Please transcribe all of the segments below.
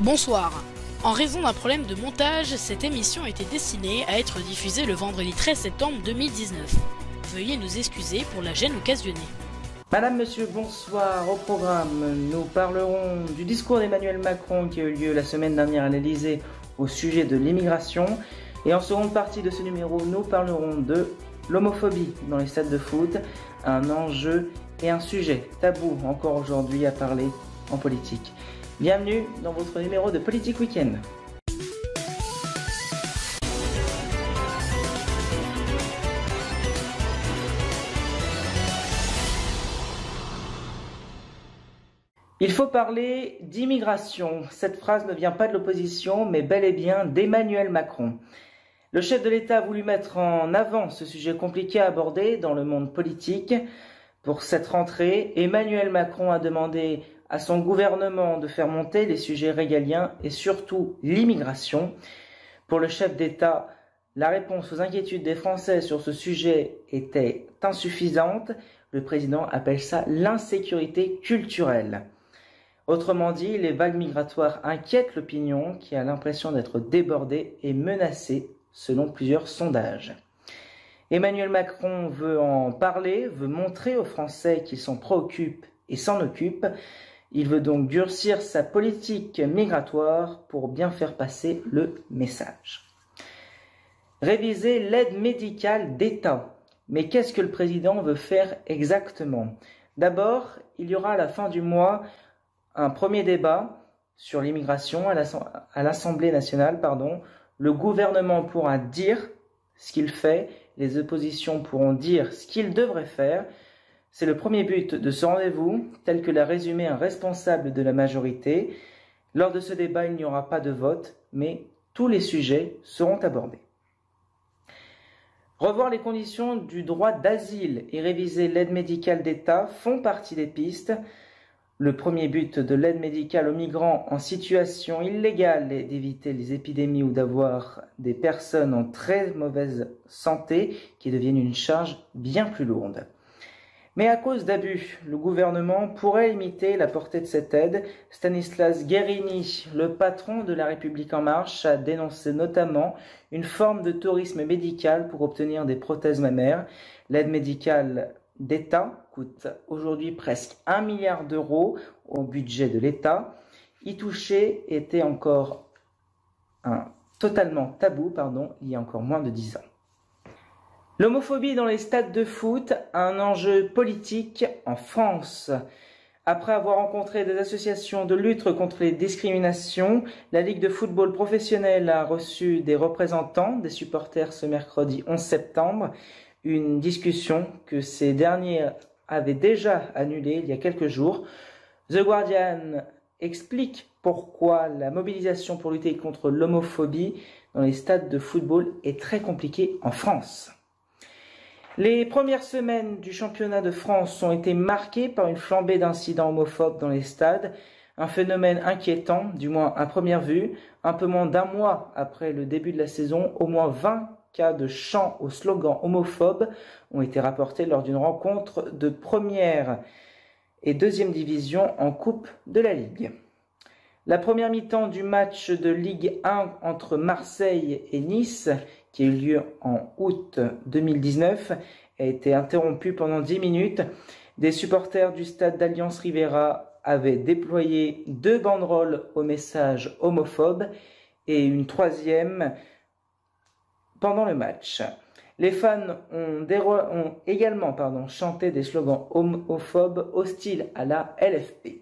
Bonsoir. En raison d'un problème de montage, cette émission était destinée à être diffusée le vendredi 13 septembre 2019. Veuillez nous excuser pour la gêne occasionnée. Madame, Monsieur, bonsoir. Au programme, nous parlerons du discours d'Emmanuel Macron qui a eu lieu la semaine dernière à l'Elysée au sujet de l'immigration. Et en seconde partie de ce numéro, nous parlerons de l'homophobie dans les stades de foot, un enjeu et un sujet tabou encore aujourd'hui à parler en politique. Bienvenue dans votre numéro de Politique Week-end. Il faut parler d'immigration. Cette phrase ne vient pas de l'opposition, mais bel et bien d'Emmanuel Macron. Le chef de l'État a voulu mettre en avant ce sujet compliqué à aborder dans le monde politique. Pour cette rentrée, Emmanuel Macron a demandé à son gouvernement de faire monter les sujets régaliens et surtout l'immigration. Pour le chef d'État, la réponse aux inquiétudes des Français sur ce sujet était insuffisante. Le président appelle ça l'insécurité culturelle. Autrement dit, les vagues migratoires inquiètent l'opinion qui a l'impression d'être débordée et menacée selon plusieurs sondages. Emmanuel Macron veut en parler, veut montrer aux Français qu'il s'en préoccupe et s'en occupe. Il veut donc durcir sa politique migratoire pour bien faire passer le message. Réviser l'aide médicale d'État. Mais qu'est-ce que le président veut faire exactement? D'abord, il y aura à la fin du mois un premier débat sur l'immigration à l'Assemblée nationale. Le gouvernement pourra dire ce qu'il fait, les oppositions pourront dire ce qu'ils devraient faire. C'est le premier but de ce rendez-vous, tel que l'a résumé un responsable de la majorité. Lors de ce débat, il n'y aura pas de vote, mais tous les sujets seront abordés. Revoir les conditions du droit d'asile et réviser l'aide médicale d'État font partie des pistes. Le premier but de l'aide médicale aux migrants en situation illégale est d'éviter les épidémies ou d'avoir des personnes en très mauvaise santé qui deviennent une charge bien plus lourde. Mais à cause d'abus, le gouvernement pourrait limiter la portée de cette aide. Stanislas Guerini, le patron de La République En Marche, a dénoncé notamment une forme de tourisme médical pour obtenir des prothèses mammaires. L'aide médicale d'État coûte aujourd'hui presque 1 milliard d'euros au budget de l'État. Y toucher était encore totalement tabou, il y a encore moins de 10 ans. L'homophobie dans les stades de foot, un enjeu politique en France. Après avoir rencontré des associations de lutte contre les discriminations, la Ligue de football professionnel a reçu des représentants des supporters ce mercredi 11 septembre. Une discussion que ces derniers avaient déjà annulée il y a quelques jours. The Guardian explique pourquoi la mobilisation pour lutter contre l'homophobie dans les stades de football est très compliquée en France. Les premières semaines du championnat de France ont été marquées par une flambée d'incidents homophobes dans les stades, un phénomène inquiétant, du moins à première vue. Un peu moins d'un mois après le début de la saison, au moins 20 cas de chants au slogan homophobe ont été rapportés lors d'une rencontre de première et deuxième division en Coupe de la Ligue. La première mi-temps du match de Ligue 1 entre Marseille et Nice, qui a eu lieu en août 2019, a été interrompue pendant 10 minutes. Des supporters du stade d'Alliance Riviera avaient déployé 2 banderoles au message homophobe et une troisième pendant le match. Les fans ont également chanté des slogans homophobes hostiles à la LFP.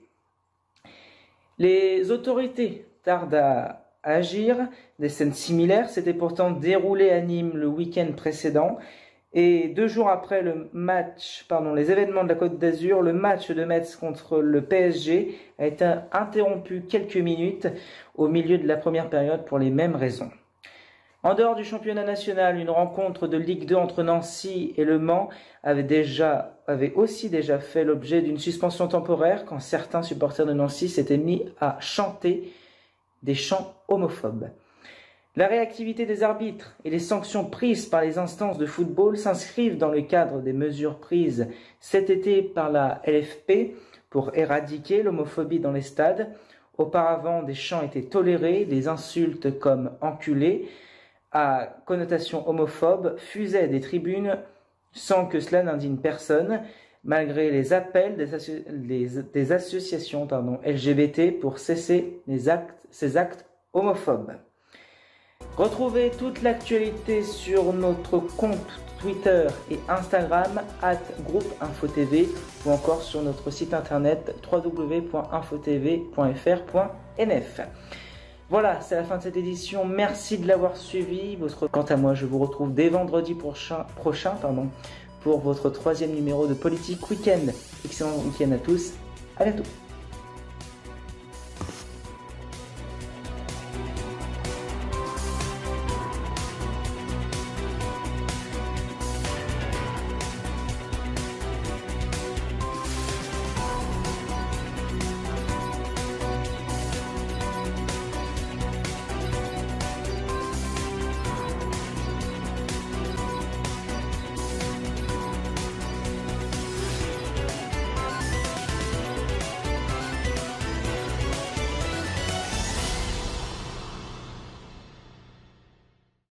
Les autorités tardent à agir. Des scènes similaires s'étaient pourtant déroulées à Nîmes le week-end précédent. Et 2 jours après les événements de la Côte d'Azur, le match de Metz contre le PSG a été interrompu quelques minutes au milieu de la première période pour les mêmes raisons. En dehors du championnat national, une rencontre de Ligue 2 entre Nancy et Le Mans avait aussi déjà fait l'objet d'une suspension temporaire quand certains supporters de Nancy s'étaient mis à chanter des chants homophobes. La réactivité des arbitres et les sanctions prises par les instances de football s'inscrivent dans le cadre des mesures prises cet été par la LFP pour éradiquer l'homophobie dans les stades. Auparavant, des chants étaient tolérés, des insultes comme enculé à connotation homophobe fusaient des tribunes sans que cela n'indigne personne, malgré les appels des associations LGBT pour cesser ces actes homophobes. Retrouvez toute l'actualité sur notre compte Twitter et Instagram @groupeinfotv ou encore sur notre site internet www.infotv.fr.nf. Voilà, c'est la fin de cette édition. Merci de l'avoir suivi. Quant à moi, je vous retrouve dès vendredi prochain pour votre 3e numéro de Politique Week-end. Excellent week-end à tous. À bientôt.